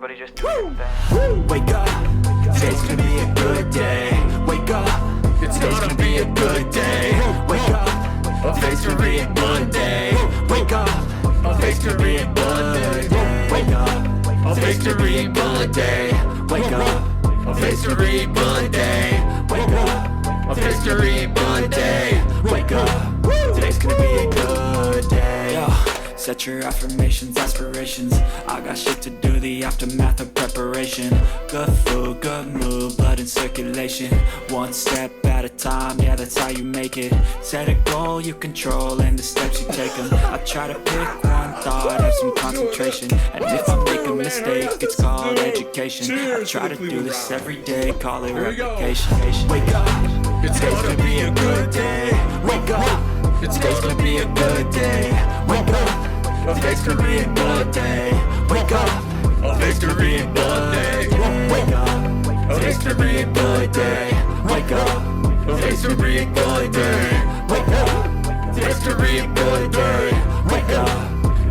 everybody just do your thing. Wake up, today's gonna be a good day. Wake up, today's gonna be a good day. Wake up, victory Monday. Wake up, victory Monday. Wake up, victory Monday. Wake up, victory Monday. Wake up, victory Monday. Wake up, today's gonna be a good day. Set your affirmations, aspirations. I got shit to do, the aftermath of preparation. Good food, good mood, blood in circulation. One step at a time, yeah, that's how you make it. Set a goal you control and the steps you take them. I try to pick one thought, have some concentration. And if I make a mistake, it's called education. I try to do this every day, call it replication. Wake up, it's gonna be a good day. Wake up, it's gonna be a good day. Wake up, a victory Monday. Wake up, a victory Monday. Wake up, a victory Monday. Wake up, a victory Monday. Wake up, victory Monday. Wake up,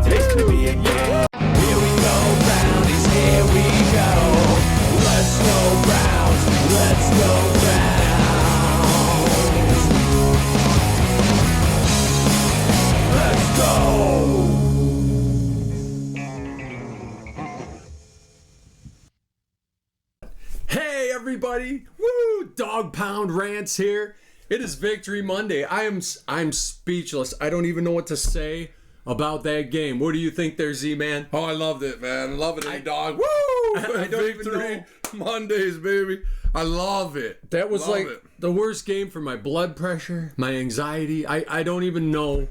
today's gonna be a yeah. Here we go, Brownies, here we go. Let's go, Browns, let's go, Browns. Let's go. Hey everybody! Woo! Dog Pound Rants here. It is Victory Monday. I'm speechless. I don't even know what to say about that game. What do you think there, Z-Man? Oh, I loved it, man. I love it, dog. Woo! I don't even Victory know. Mondays, baby. I love it. That was love it. the worst game for my blood pressure, my anxiety. I don't even know.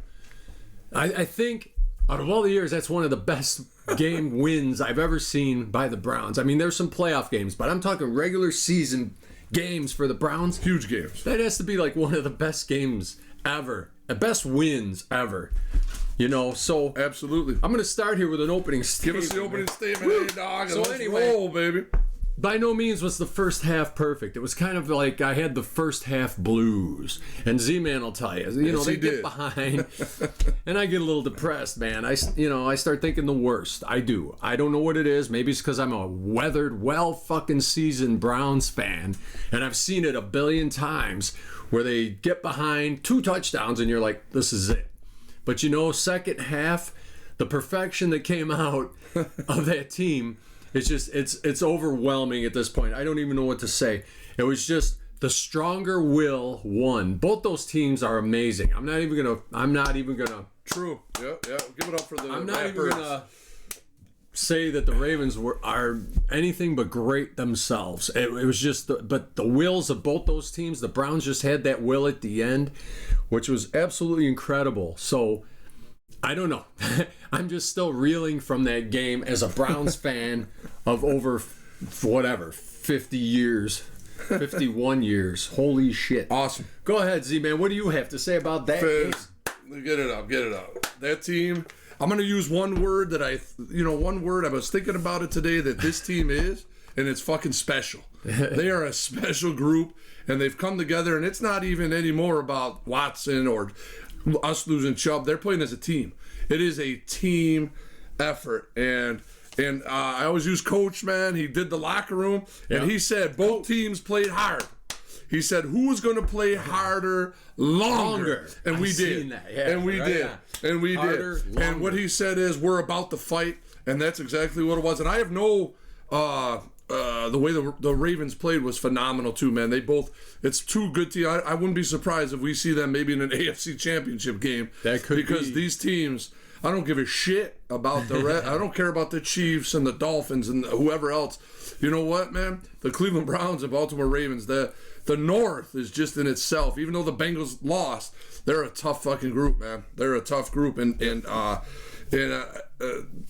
I think out of all the years, that's one of the best game wins I've ever seen by the Browns. I mean, there's some playoff games, but I'm talking regular season games for the Browns. Huge games. That has to be like one of the best games ever. The best wins ever. You know, so Absolutely. I'm going to start here with an opening statement. Give us the opening statement, hey, dog. So Let's anyway, roll, baby. by no means was the first half perfect. It was kind of like I had the first half blues. And Z-Man will tell you, you know, Yes, they he get did. behind and I get a little depressed, man. I start thinking the worst. I do. I don't know what it is. Maybe it's because I'm a weathered, well fucking seasoned Browns fan. And I've seen it a billion times where they get behind 2 touchdowns and you're like, this is it. But you know, second half, the perfection that came out of that team, it's just it's overwhelming at this point. I don't even know what to say. It was just the stronger will won. Both those teams are amazing. I'm not even gonna True. Yeah. Give it up for the I'm not even rappers. gonna say that the Ravens are anything but great themselves. It was just but the wills of both those teams, the Browns just had that will at the end, which was absolutely incredible. So I don't know. I'm just still reeling from that game as a Browns fan of over 50 years, 51 years. Holy shit. Awesome. Go ahead, Z-Man. What do you have to say about that game? Fizz, get it up. That team, I'm going to use one word that I was thinking about it today that this team is, and it's fucking special. They are a special group, and they've come together, and it's not even anymore about Watson or us losing Chubb. They're playing as a team. It is a team effort, and I always use Coach, man. He did the locker room, and he said both teams played hard. He said, who's going to play harder longer? And we did. And we did. And we Harder, did. longer. And what he said is, we're about to fight, and that's exactly what it was. And I have no... the way the Ravens played was phenomenal too, man. It's 2 good teams. I wouldn't be surprised if we see them maybe in an AFC Championship game. That could because be. These teams, I don't give a shit about the I don't care about the Chiefs and the Dolphins and whoever else. You know what, man? The Cleveland Browns and Baltimore Ravens, the North is just in itself. Even though the Bengals lost, they're a tough fucking group, man. They're a tough group, and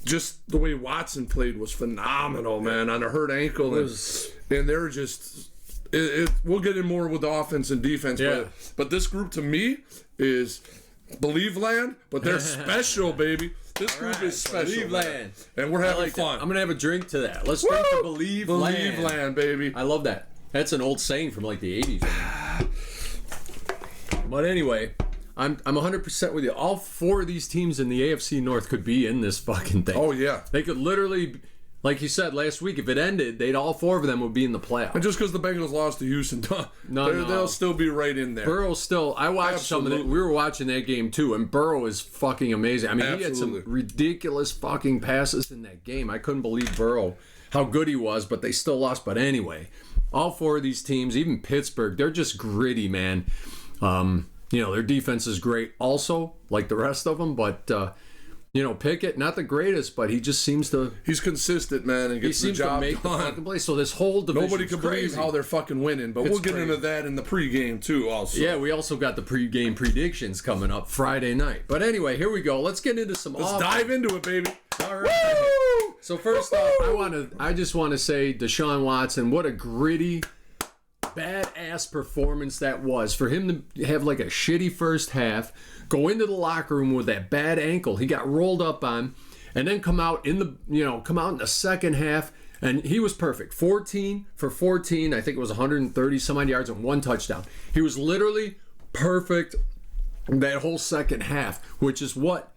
just the way Watson played was phenomenal, man, on a hurt ankle. And they're just... we'll get in more with the offense and defense, but this group to me is Believe Land, but they're special, baby. This group is special. Believe man. Land. And we're having fun. I'm going to have a drink to that. Let's drink to Believe Land. Believe Land, baby. I love that. That's an old saying from like the 80s. But anyway, I'm 100% with you. All 4 of these teams in the AFC North could be in this fucking thing. Oh, yeah. They could literally, like you said last week, if it ended, they'd all 4 of them would be in the playoffs. And just because the Bengals lost to Houston, No. they'll still be right in there. Burrow still. I watched some of it. Absolutely. We were watching that game too, and Burrow is fucking amazing. I mean, he had some Absolutely. ridiculous fucking passes in that game. I couldn't believe Burrow, how good he was, but they still lost. But anyway, all 4 of these teams, even Pittsburgh, they're just gritty, man. Their defense is great, also like the rest of them, but. Pickett, not the greatest, but he just seems to. He's consistent, man, and He gets the seems to job make the done. fucking play. So this whole division Nobody can believe how they're fucking winning, but we'll get crazy. into that in the pregame too. Also, Yeah, we also got the pregame predictions coming up Friday night. But anyway, here we go. Let's get into some. let's dive into it, baby. All right. So first off, I just want to say Deshaun Watson, what a gritty, badass performance that was for him to have like a shitty first half, go into the locker room with that bad ankle he got rolled up on, and then come out in the second half, and he was perfect. 14 for 14, I think it was 130 some odd yards and 1 touchdown. He was literally perfect that whole second half, which is what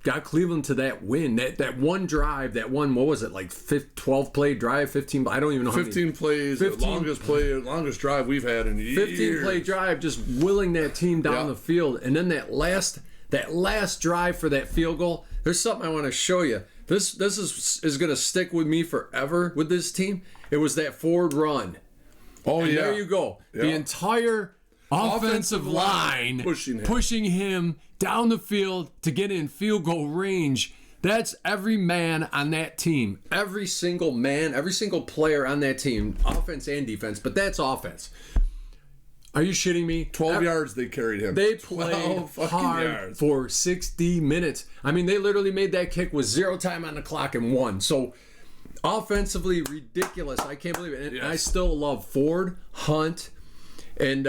got Cleveland to that win. That one drive, what was it, like 12 play drive, 15, I don't even know how 15 plays, 15 the longest drive we've had in years. 15 play drive, just willing that team down the field. And then that last drive for that field goal, there's something I want to show you. This is going to stick with me forever with this team. It was that forward run. Oh, And yeah. there you go. Yeah. The entire offensive line pushing him down the field to get in field goal range. That's every man on that team. Every single man, every single player on that team, offense and defense, but that's offense. Are you shitting me? 12 yards they carried him. They played 12 fucking hard yards. for 60 minutes. I mean, they literally made that kick with 0 time on the clock and won. So offensively, ridiculous. I can't believe it. And I still love Ford, Hunt, and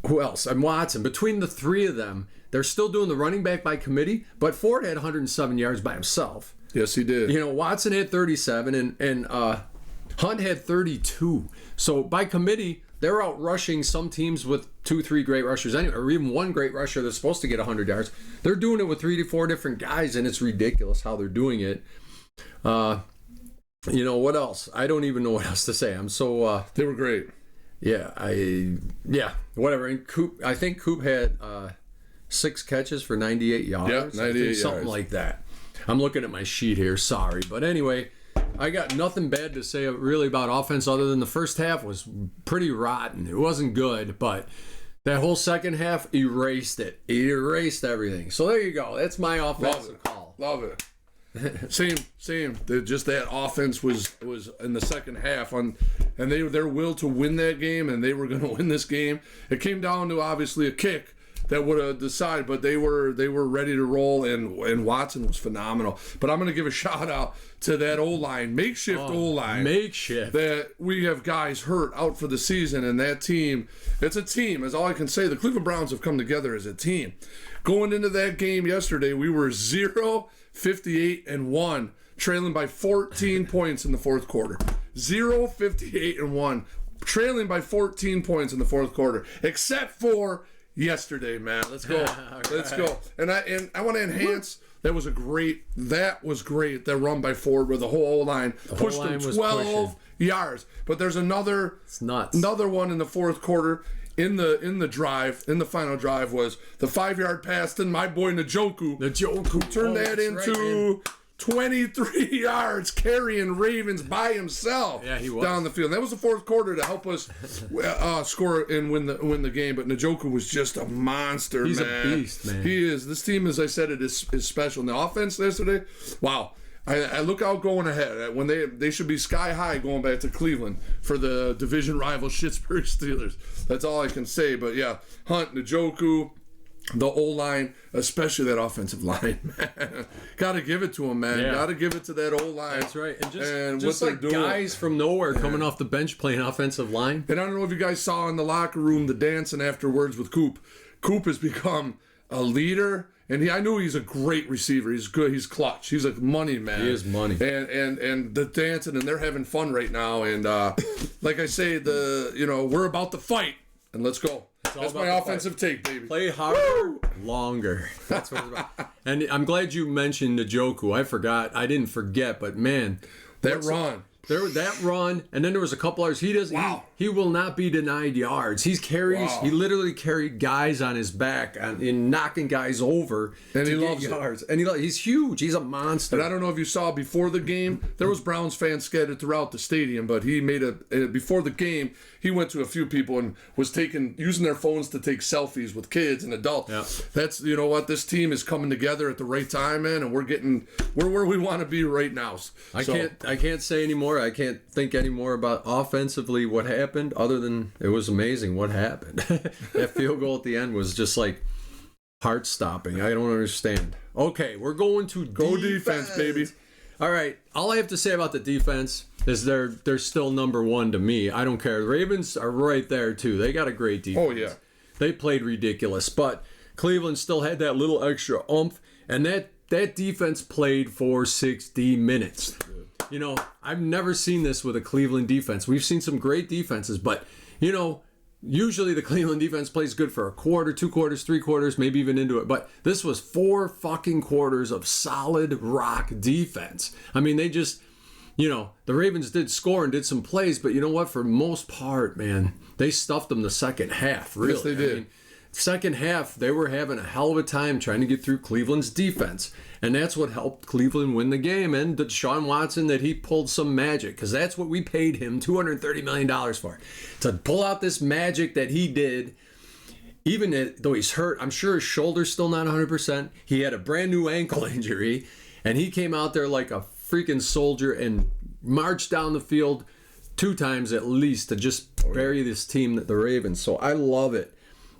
who else? And Watson. Between the 3 of them, they're still doing the running back by committee, but Ford had 107 yards by himself. Yes, he did. Watson had 37 and Hunt had 32. So by committee, they're out rushing some teams with 2-3 great rushers anyway, or even one great rusher that's supposed to get 100 yards. They're doing it with 3 to 4 different guys, and it's ridiculous how they're doing it. What else? I don't even know what else to say. I'm so They were great. whatever. And I think Coop had 6 catches for 98 yards. Yeah, 98 something yards. like that. I'm looking at my sheet here. Sorry, but anyway, I got nothing bad to say really about offense other than the first half was pretty rotten. It wasn't good, but that whole second half erased it. It erased everything. So there you go. That's my offensive call. Love it. Same. Just that offense was in the second half and their will to win that game, and they were going to win this game. It came down to obviously a kick that would have decided, but they were ready to roll, and Watson was phenomenal. But I'm going to give a shout out to that O-line, makeshift O-line. Makeshift. That we have guys hurt out for the season, and that team, it's a team, is all I can say. The Cleveland Browns have come together as a team. Going into that game yesterday, we were 0-58-1, trailing by 14 points in the fourth quarter. 0-58-1, trailing by 14 points in the fourth quarter, except for yesterday, man. Let's go. Let's go. And I want to enhance. That was great. That run by Ford where the whole line pushed them 12 yards. But there's another one in the fourth quarter. In the final drive was the 5-yard pass to my boy Njoku. Njoku turned that into 23 yards, carrying Ravens by himself down the field. That was the fourth quarter to help us score and win the game. But Njoku was just a monster, He's man. a beast, man. He is. This team, as I said, it is special. And the offense yesterday, wow. I look out going ahead when they should be sky high going back to Cleveland for the division rival Pittsburgh Steelers. That's all I can say. But yeah, Hunt, Njoku, the O-line, especially that offensive line, man. Got to give it to him, man. Yeah. Got to give it to that O-line. That's right. And just what like they're doing. Guys from nowhere coming off the bench playing offensive line. And I don't know if you guys saw in the locker room the dancing afterwards with Coop. Coop has become a leader. And I knew he's a great receiver. He's good. He's clutch. He's a money man. He is money. And the dancing, and they're having fun right now. And like I say, we're about to fight, and let's go. That's my offensive take, baby. Play harder, longer. That's what it's about. And I'm glad you mentioned Njoku. I forgot. I didn't forget, but man, That run. there was that run, and then there was a couple others. He does. Wow. He will not be denied yards. He carries. Wow. He literally carried guys on his back and knocking guys over. And to he get loves it. yards. And he's huge. He's a monster. And I don't know if you saw before the game, there was Browns fans scattered throughout the stadium, but he made before the game, he went to a few people and was using their phones to take selfies with kids and adults. Yeah. That's, you know what, this team is coming together at the right time, man, and we're where we want to be right now. I can't say anymore. I can't think anymore about offensively what happened, other than it was amazing what happened. That field goal at the end was just like heart stopping. I don't understand. Okay, we're going to Go defense, baby. All right. All I have to say about the defense is they're still number one to me. I don't care. The Ravens are right there too. They got a great defense. Oh, yeah. They played ridiculous, but Cleveland still had that little extra oomph, and that defense played for 60 minutes. You know, I've never seen this with a Cleveland defense. We've seen some great defenses, but, you know, usually the Cleveland defense plays good for a quarter, 2 quarters, 3 quarters, maybe even into it. But this was 4 fucking quarters of solid rock defense. I mean, they just, you know, the Ravens did score and did some plays, but you know what? For most part, man, they stuffed them the second half, really. Yes, they did. I mean, second half, they were having a hell of a time trying to get through Cleveland's defense. And that's what helped Cleveland win the game. And Deshaun Watson, that he pulled some magic, because that's what we paid him $230 million for. To pull out this magic that he did, even though he's hurt, I'm sure his shoulder's still not 100%. He had a brand new ankle injury, and he came out there like a freaking soldier and marched down the field 2 times at least to just bury this team, the Ravens. So I love it.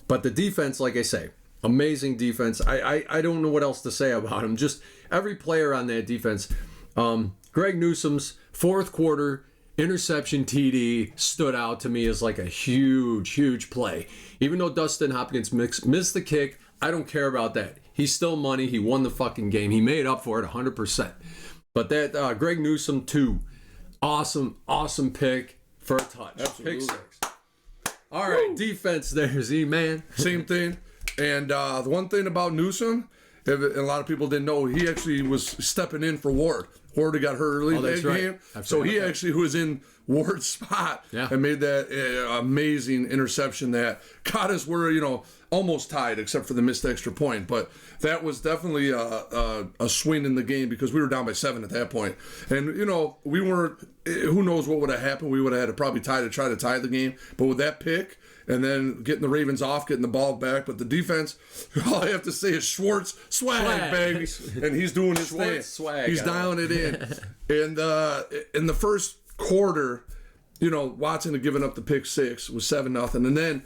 But the defense, like I say, amazing defense. I don't know what else to say about him. Just every player on that defense. Greg Newsome's fourth quarter interception TD stood out to me as like a huge play. Even though Dustin Hopkins missed the kick, I don't care about that. He's still money. He won the fucking game. He made up for it 100%. But that Greg Newsome, too. Awesome pick for a touch. Absolutely. Pick 6. All right, defense there, Z-Man. Same thing. And the one thing about Newsome, and a lot of people didn't know, he actually was stepping in for Ward. Ward got hurt early in that game. So he actually was in Ward's spot and made that amazing interception that got us where, you know, almost tied except for the missed extra point. But that was definitely a swing in the game because we were down by 7 at that point. And, you know, we weren't, who knows what would have happened. We would have had to probably try to tie the game. But with that pick, and then getting the Ravens off, getting the ball back. But the defense, all I have to say is Schwartz swag. Baby. And he's doing his thing. Swag. He's dialing it in. And in the first quarter, you know, Watson had given up the pick 6, was 7-0. And then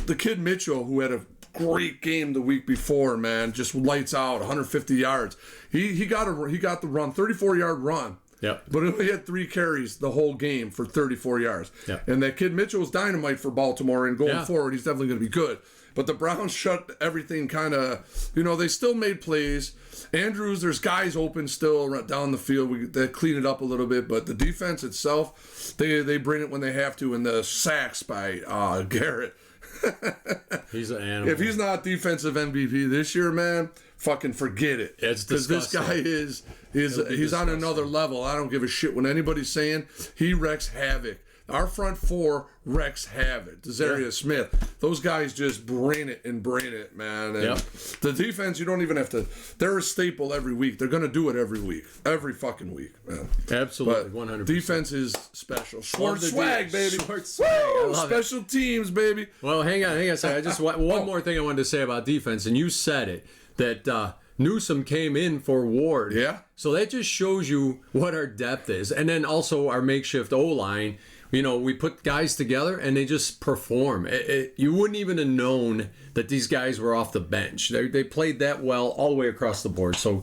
the kid Mitchell, who had a great game the week before, man, just lights out, 150 yards. He got the run, 34-yard run. Yep. But he only had 3 carries the whole game for 34 yards. Yep. And that kid Mitchell was dynamite for Baltimore, and going forward, he's definitely going to be good. But the Browns shut everything kind of, you know, they still made plays. Andrews, there's guys open still down the field. They clean it up a little bit. But the defense itself, they bring it when they have to. And the sacks by Garrett. He's an animal. If he's not defensive MVP this year, man, fucking forget it. It's because this guy he's on another level. I don't give a shit when anybody's saying he wrecks havoc. Our front 4 wrecks havoc. Desarius Smith, those guys just bring it, man. And the defense, you don't even have to. They're a staple every week. They're gonna do it every week, every fucking week, man. Absolutely, But 100%. defense is special. Short swag, baby. Short swag. I Woo! love Special teams, baby. Well, hang on a second. I just one more thing I wanted to say about defense, and you said it, that Newsome came in for Ward. Yeah. So that just shows you what our depth is, and then also our makeshift O-line. You know, we put guys together and they just perform. You wouldn't even have known that these guys were off the bench. They played that well all the way across the board. So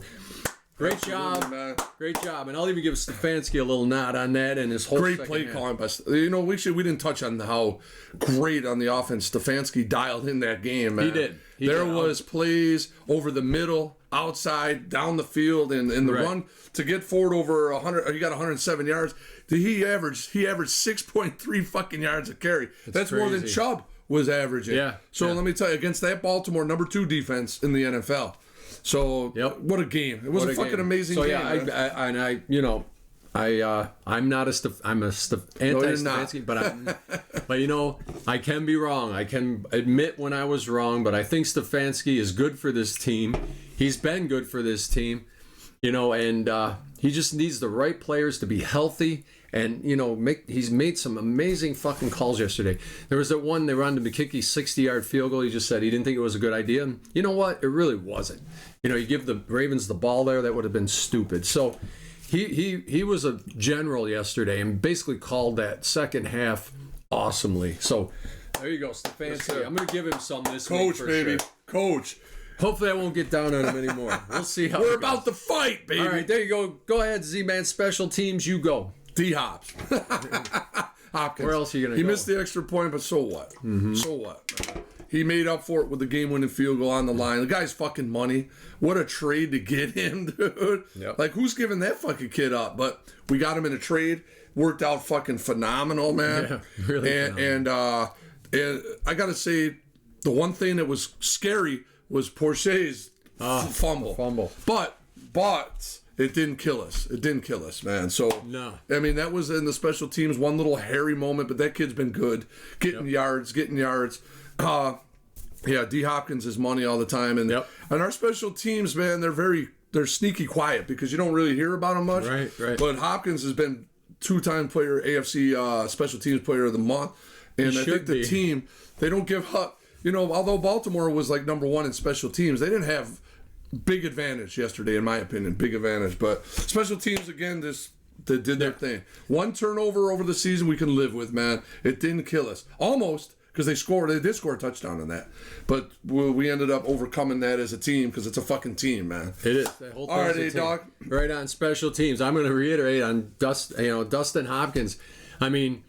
great job. Man. Great job. And I'll even give Stefanski a little nod on that and his whole Great second play half. calling, but you know we didn't touch on how great on the offense Stefanski dialed in that game, man. He did. There was plays over the middle, outside, down the field, and the run to get forward over 100. He got 107 yards. He averaged 6.3 fucking yards a carry. That's more than crazy. Chubb was averaging. Yeah, So yeah. let me tell you, against that Baltimore number 2 defense in the NFL. So Yep. what a game! It was What a fucking game. amazing so, game. yeah, man. I'm not I'm a anti-Stefanski, but I can be wrong. I can admit when I was wrong, but I think Stefanski is good for this team. He's been good for this team, and he just needs the right players to be healthy. And he's made some amazing fucking calls yesterday. There was that one they run to McKickey 60-yard field goal. He just said he didn't think it was a good idea. And you know what? It really wasn't. You give the Ravens the ball there, that would have been stupid. So he was a general yesterday and basically called that second half awesomely. So there you go, Stefanski. I'm gonna give him some this week Coach, for baby, sure. Coach. Hopefully I won't get down on him anymore. We'll see how We're it goes. about to fight, baby. All right, there you go. Go ahead, Z-Man. Special teams, you go. D Hops. Hopkins. Where else are you gonna He go? missed the extra point, but so what? So what? Man? He made up for it with the game-winning field goal on the line. The guy's fucking money. What a trade to get him, dude. Yep. Like, who's giving that fucking kid up? But we got him in a trade. Worked out fucking phenomenal, man. Yeah, really And I got to say, the one thing that was scary was Porsche's fumble. But it didn't kill us. It didn't kill us, man. So, No. I mean, that was in the special teams, one little hairy moment, but that kid's been good. Getting yards. Yeah, D Hopkins is money all the time. And our special teams, man, they're sneaky quiet because you don't really hear about them much. Right. But Hopkins has been 2-time player, AFC special teams player of the month. And I think the team, they don't give up. Although Baltimore was like number 1 in special teams, they didn't have big advantage yesterday, in my opinion. Big advantage. But special teams, again, they did their thing. One turnover over the season we can live with, man. It didn't kill us. Almost, because they did score a touchdown on that. But we ended up overcoming that as a team because it's a fucking team, man. It is. That whole All right, thing's a team. A-Dog. Right on special teams. I'm going to reiterate on Dustin Hopkins. I mean,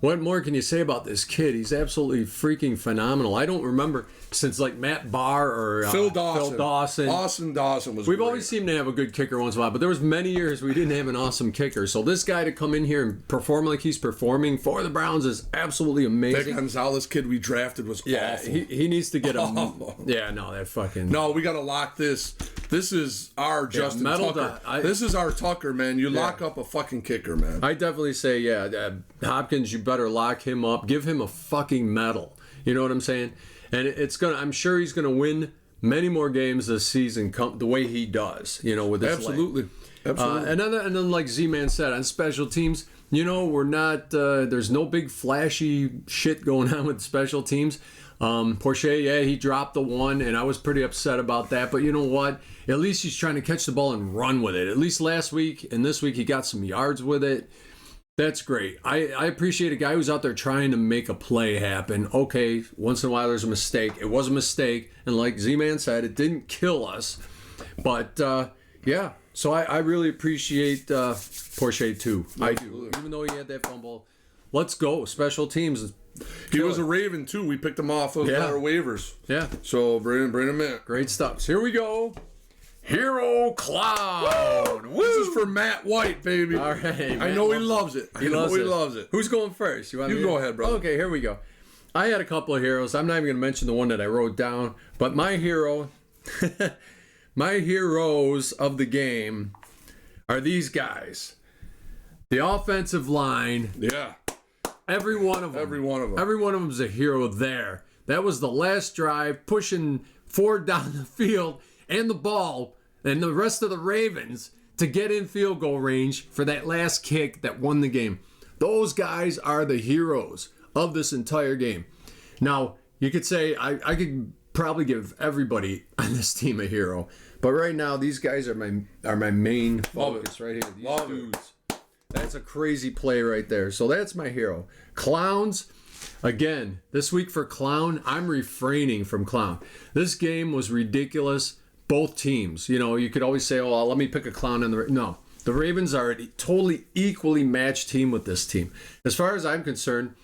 what more can you say about this kid? He's absolutely freaking phenomenal. I don't remember since like Matt Barr or Phil Dawson. Austin Dawson was We've great. always seemed to have a good kicker once in a while, but there was many years we didn't have an awesome kicker. So this guy to come in here and perform like he's performing for the Browns is absolutely That amazing. Gonzalez kid we drafted was awful. He needs to get a... Yeah, no, that fucking... No, we got to lock this. This is our Justin Tucker. This is our Tucker, man. You lock up a fucking kicker, man. I definitely say, Hopkins, you better lock him up. Give him a fucking medal. You know what I'm saying? And I'm sure he's gonna win many more games this season, the way he does. With his Absolutely. leg. And then, like Z-Man said, on special teams, we're not. There's no big flashy shit going on with special teams. Porsche, he dropped the one, and I was pretty upset about that. But you know what? At least he's trying to catch the ball and run with it. At least last week and this week he got some yards with it. That's great. I appreciate a guy who's out there trying to make a play happen. Okay, once in a while there's a mistake. It was a mistake, and like Z-Man said, it didn't kill us. But yeah, so I really appreciate Porsche too. I do, even though he had that fumble. Let's go special teams. He was a Raven too. We picked him off of our waivers. Yeah. So bring him in. Great stuff. So here we go. Hero Clown. Woo! This is for Matt White, baby. All right. I know he loves it. He loves it. Who's going first? You go ahead, brother. Okay, here we go. I had a couple of heroes. I'm not even going to mention the one that I wrote down, but my hero, my heroes of the game are these guys. The offensive line. Yeah. Every one of them. Every one of them. Every one of them is a hero there. That was the last drive, pushing Ford down the field and the ball and the rest of the Ravens to get in field goal range for that last kick that won the game. Those guys are the heroes of this entire game. Now, you could say I could probably give everybody on this team a hero, but right now these guys are my main focus right here. These dudes. That's a crazy play right there. So that's my hero. Clowns. Again, this week for Clown, I'm refraining from Clown. This game was ridiculous. Both teams. You could always say, oh, let me pick a clown. No. The Ravens are a totally equally matched team with this team. As far as I'm concerned,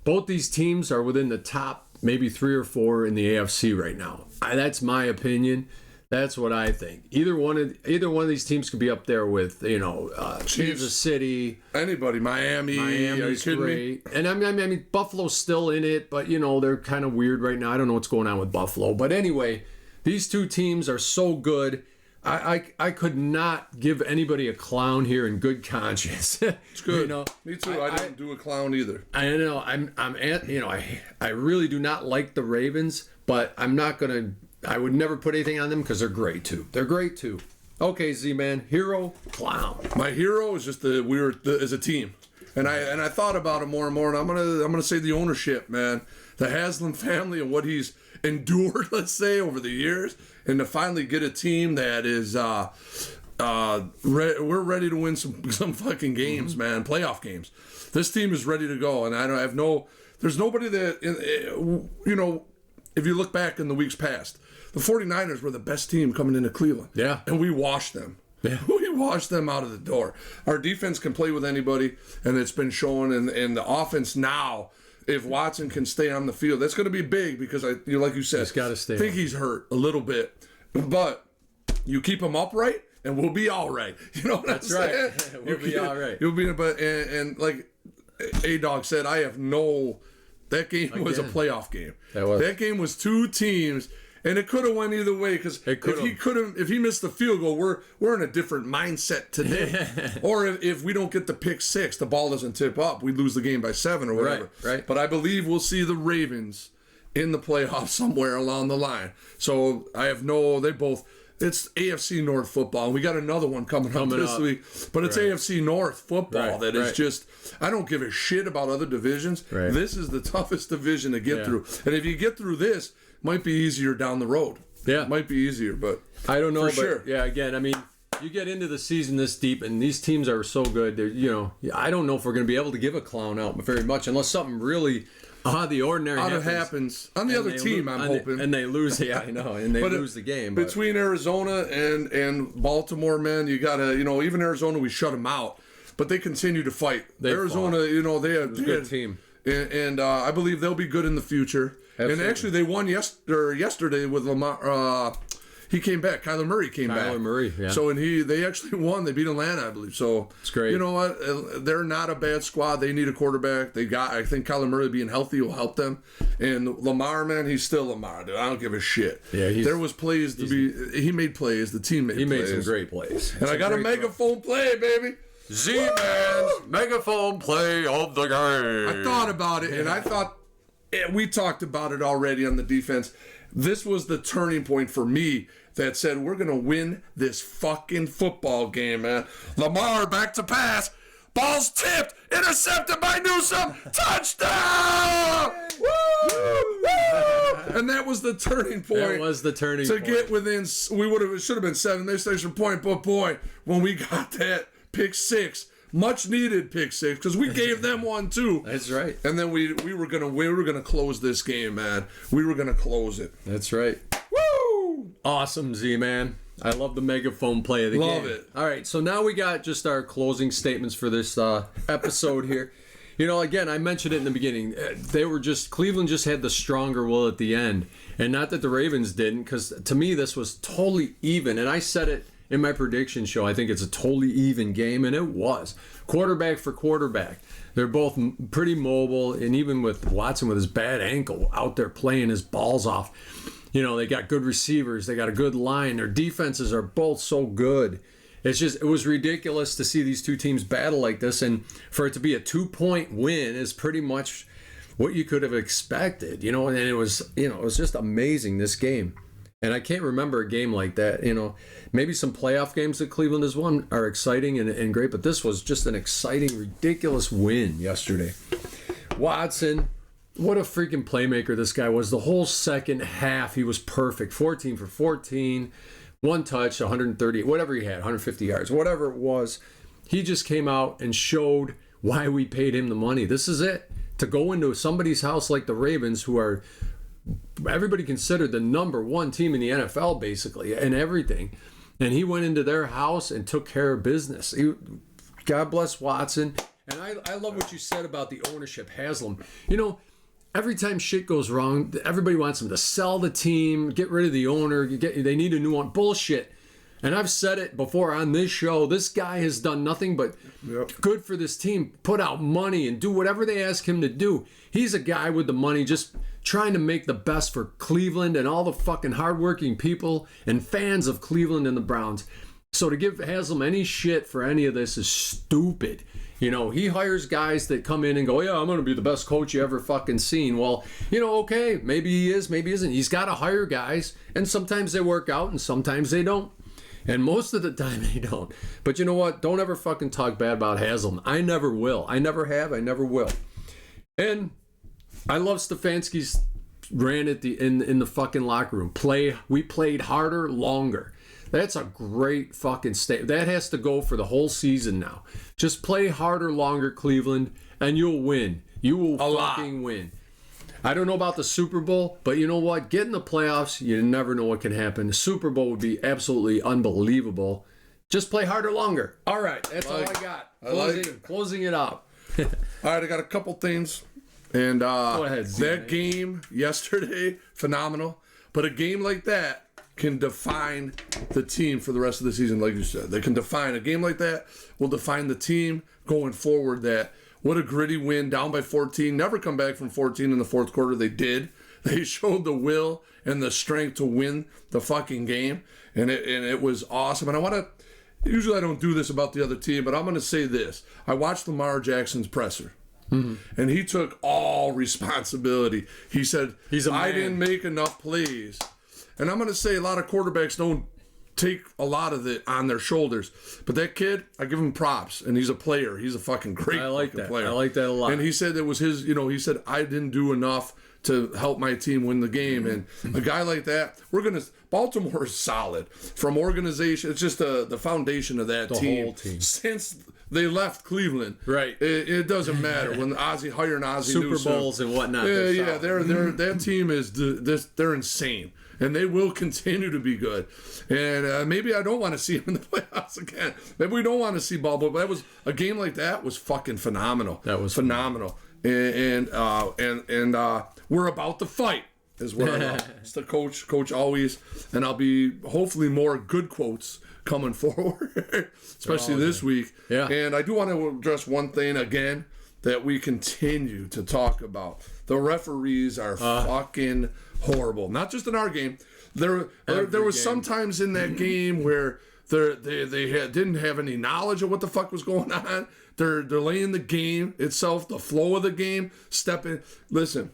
both these teams are within the top maybe 3 or 4 in the AFC right now. That's my opinion. That's what I think. Either one of these teams could be up there with Kansas City, Anybody, Miami. Are you Miami's kidding me? great, and I mean Buffalo's still in it, but they're kind of weird right now. I don't know what's going on with Buffalo, but anyway, these two teams are so good. I could not give anybody a clown here in good conscience. It's good. Me too. I didn't do a clown either. I know I really do not like the Ravens, but I'm not gonna. I would never put anything on them because they're great too. They're great too. Okay, Z-Man, hero, clown. My hero is just as a team, and I thought about it more and more, and I'm gonna say the ownership, man, the Haslam family and what he's endured, let's say, over the years, and to finally get a team that is we're ready to win some fucking games, man, playoff games. This team is ready to go, and there's nobody that if you look back in the weeks past, the 49ers were the best team coming into Cleveland. Yeah. And we washed them. Yeah. We washed them out of the door. Our defense can play with anybody, and it's been shown in the offense now. If Watson can stay on the field, that's going to be big because like you said, He's gotta stay I think on. he's hurt a little bit. But you keep him upright, and we'll be all right. You know what I'm saying? That's right. We'll be all right. You'll be, and like A-Dog said, that game was a Again. playoff game. That game was two teams, and it could have went either way because if he missed the field goal, we're in a different mindset today. Or if we don't get the pick six, the ball doesn't tip up, we lose the game by 7 or whatever. Right. But I believe we'll see the Ravens in the playoffs somewhere along the line. So it's AFC North football. And we got another one coming up this week. But it's AFC North football that is just, I don't give a shit about other divisions. Right. This is the toughest division to get through. And if you get through this, might be easier down the road. Yeah. Might be easier, but I don't know, but sure. yeah, again, I mean, you get into the season this deep, and these teams are so good. I don't know if we're going to be able to give a clown out very much unless something really out of the ordinary happens. On the other team, I'm hoping. And they lose, yeah, I know, and they lose the game. But Between Arizona and Baltimore, man, you got to, even Arizona, we shut them out. But they continue to fight. Arizona, they had a good team. And I believe they'll be good in the future. Absolutely. And actually, they won yesterday with Lamar. He came back. Kyler Murray came back. Kyler Murray, yeah. So they actually won. They beat Atlanta, I believe. So it's great. You know what? They're not a bad squad. They need a quarterback. I think Kyler Murray being healthy will help them. And Lamar, man, he's still Lamar, dude. I don't give a shit. Yeah, there was plays to be. He made plays. The team made plays. He made some great plays. And I got a megaphone play, baby. Z-Man's megaphone play of the game. I thought about it, and I thought we talked about it already on the defense. This was the turning point for me that said we're gonna win this fucking football game, man. Lamar back to pass, ball's tipped, intercepted by Newsome, touchdown! Woo! And that was the turning point. That was the turning point. To get within, it should have been 7 extra point, but boy, when we got that pick 6. Much needed pick 6 because we gave them one too. That's right. And then we were gonna close this game, man. We were gonna close it. That's right. Woo! Awesome, Z-Man. I love the megaphone play of the game. Love it. All right, so now we got just our closing statements for this episode here. Again, I mentioned it in the beginning. Cleveland just had the stronger will at the end. And not that the Ravens didn't, because to me this was totally even. And I said it in my prediction show. I think it's a totally even game, and it was. Quarterback for quarterback. They're both pretty mobile, and even with Watson with his bad ankle out there playing his balls off. They got good receivers. They got a good line. Their defenses are both so good. It was ridiculous to see these two teams battle like this, and for it to be a 2-point win is pretty much what you could have expected, and it was just amazing, this game. And I can't remember a game like that, maybe some playoff games that Cleveland has won are exciting and great, but this was just an exciting, ridiculous win yesterday. Watson, what a freaking playmaker this guy was. The whole second half, he was perfect. 14 for 14. One touch, 130, whatever he had, 150 yards, whatever it was. He just came out and showed why we paid him the money. This is it. To go into somebody's house like the Ravens, who are everybody considered the number one team in the NFL, basically, and everything. And he went into their house and took care of business. God bless Watson. And I love what you said about the ownership, Haslam. every time shit goes wrong, everybody wants him to sell the team, get rid of the owner, they need a new one. Bullshit. And I've said it before on this show. This guy has done nothing but good for this team. Put out money and do whatever they ask him to do. He's a guy with the money just trying to make the best for Cleveland and all the fucking hardworking people and fans of Cleveland and the Browns. So to give Haslam any shit for any of this is stupid. You know, he hires guys that come in and go, yeah, I'm going to be the best coach you ever fucking seen. Well, you know, okay, maybe he is, maybe he isn't. He's got to hire guys, and sometimes they work out and sometimes they don't. And most of the time they don't. But you know what? Don't ever fucking talk bad about Haslam. I never will. I never have. I never will. And I love Stefanski's rant at in the fucking locker room. We played harder, longer. That's a great fucking statement. That has to go for the whole season now. Just play harder, longer, Cleveland, and you'll win. You will fucking win. I don't know about the Super Bowl, but you know what? Get in the playoffs, you never know what can happen. The Super Bowl would be absolutely unbelievable. Just play harder, longer. All right, that's all I got. Closing it out. All right, I got a couple things. And Go ahead, that game yesterday, phenomenal. But a game like that can define the team for the rest of the season, like you said. They can define a game like that will define the team going forward. That what a gritty win, down by 14. Never come back from 14 in the fourth quarter. They did. They showed the will and the strength to win the fucking game, and it was awesome. And I want to. Usually I don't do this about the other team, but I'm going to say this. I watched Lamar Jackson's presser. Mm-hmm. And he took all responsibility. He said, I didn't make enough plays. And I'm going to say a lot of quarterbacks don't take a lot of it on their shoulders. But that kid, I give him props. And he's a player. He's a fucking great player. I like that a lot. And he said it was his, he said, I didn't do enough to help my team win the game. And a guy like that, Baltimore is solid. From organization, it's just the foundation of that team. Whole team. Since they left Cleveland. Right. It doesn't matter. When hiring Ozzie Super Newsome, Bowls and whatnot. Yeah, that team is they're insane. And they will continue to be good. And maybe I don't want to see them in the playoffs again. Maybe we don't want to see Baltimore. But a game like that was fucking phenomenal. That was phenomenal. And we're about to fight is what I love. It's the coach always. And I'll be hopefully more good quotes coming forward, especially this week. Yeah. And I do want to address one thing again that we continue to talk about. The referees are fucking horrible. Not just in our game. There was sometimes in that game where they didn't have any knowledge of what the fuck was going on. They're delaying the game itself, the flow of the game. Listen,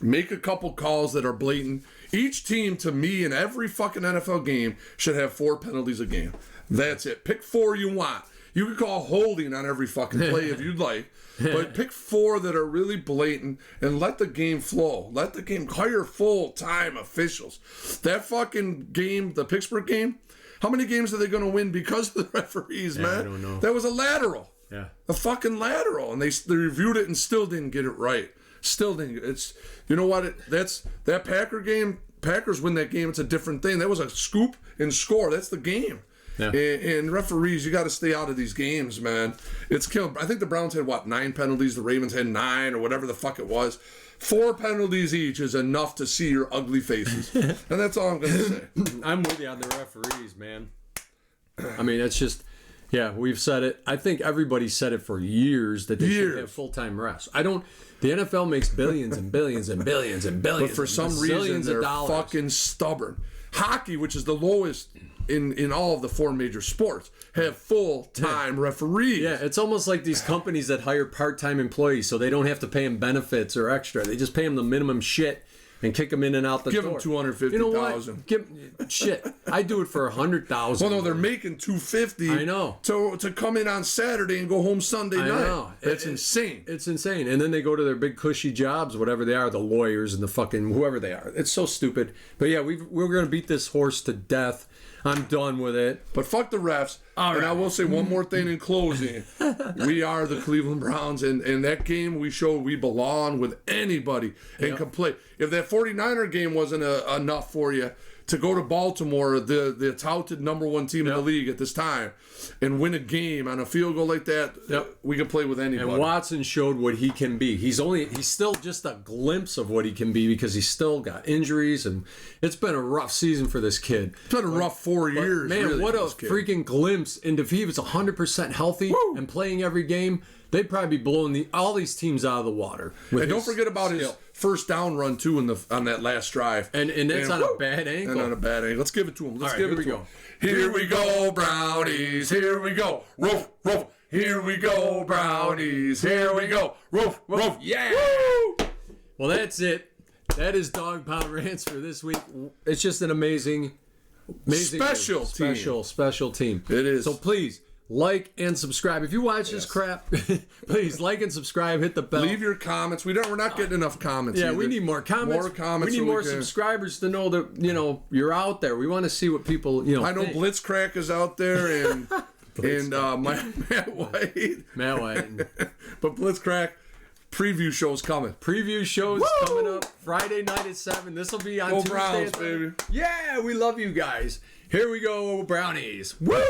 make a couple calls that are blatant. Each team, to me, in every fucking NFL game, should have 4 penalties a game. That's it. Pick 4 you want. You could call holding on every fucking play if you'd like. But pick 4 that are really blatant and let the game flow. Let the game hire full-time officials. That fucking game, the Pittsburgh game, how many games are they going to win because of the referees, man? I don't know. That was a lateral. Yeah. A fucking lateral. And they reviewed it and still didn't get it right. Still didn't. It's, you know what? That Packer game, Packers win that game. It's a different thing. That was a scoop and score. That's the game. Yeah. And referees, you got to stay out of these games, man. It's killing. I think the Browns had 9 penalties. The Ravens had 9 or whatever the fuck it was. 4 penalties each is enough to see your ugly faces, and that's all I'm gonna say. I'm with you on the referees, man. I mean, it's just, yeah, we've said it. I think everybody said it for years that they should have full-time refs. The NFL makes billions and billions and billions and billions. But for some reason, they're fucking stubborn. Hockey, which is the lowest in all of the 4 major sports, have full-time referees. Yeah, it's almost like these companies that hire part-time employees so they don't have to pay them benefits or extra. They just pay them the minimum shit and kick them in and out the Give door. Give them $250,000. You know what? Shit, I do it for $100,000. Well, no, they're making $250,000. I know. To come in on Saturday and go home Sunday night. I know. That's insane. It's insane. And then they go to their big cushy jobs, whatever they are, the lawyers and the fucking whoever they are. It's so stupid. But yeah, we're going to beat this horse to death. I'm done with it. But fuck the refs. All right. I will say one more thing in closing. We are the Cleveland Browns, and that game we showed we belong with anybody and can play. If that 49er game wasn't enough for you to go to Baltimore, the touted number one team in the league at this time, and win a game on a field goal like that, we can play with anybody. And Watson showed what he can be. He's still just a glimpse of what he can be because he's still got injuries, and it's been a rough season for this kid. It's been a rough 4 years. Man, really, what a for this kid. freaking glimpse! And if he was 100% healthy and playing every game, they'd probably be blowing all these teams out of the water. And don't forget about his first down run too on that last drive. And that's on a bad ankle. And on a bad ankle. Let's give it to him. Let's All right, give here it we to go. him. Here we go, Brownies. Here we go. Roof, roof. Here we go, Brownies. Here we go. Roof, roof. Yeah. Woo! Well, that's it. That is Dog Pound Rants for this week. It's just an amazing Special team. special team. It is. So please like and subscribe. If you watch this crap, please like and subscribe. Hit the bell. Leave your comments. We're not getting enough comments. Yeah, either. we need more comments. More comments. We need so more can- subscribers to know that you're out there. We want to see what people I know think. Blitzcrack is out there and Matt White. Matt White. But Blitzcrack preview show's coming. Preview shows coming up Friday night at 7. This will be on Go Tuesday. Browns, at 7. baby. Yeah, we love you guys. Here we go, Brownies. Woo!